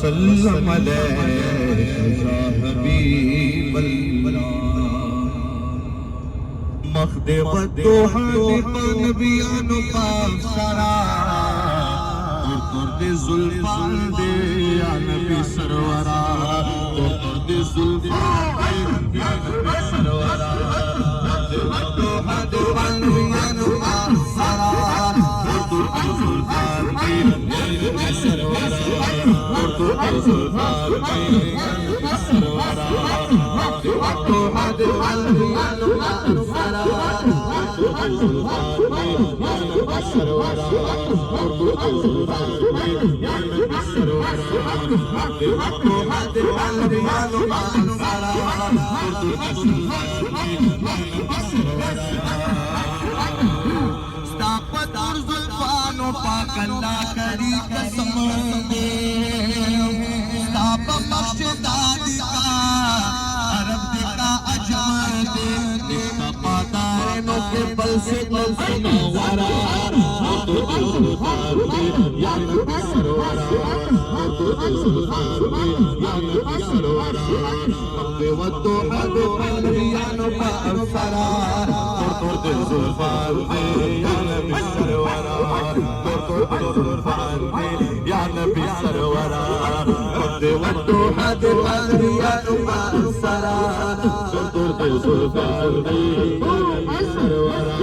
वसल्लम अलैका हबीबल्लाह। मखदे वद्दुहा नबियान पाक सरा दे जुल्फान दे या नबी सरवरा दे जुल्फान दे या नबी सरवरा वद्दुहा नबियान पाक सरा दे जुल्फान दे या नबी सरवरा दे जुल्फान दे या नबी सरवरा वद्दुहा नबियान पाक सरा बल से नवारा तो जुल्फान में या नबी सरवरा तो जुल्फान में या नबी सरवरा वद्दुहा नबियान पाक सरा तो जुल्फान में या नबी सरवरा तो जुल्फान में या नबी सरवरा वद्दुहा नबियान पाक सरा तो जुल्फान में या नबी सरवरा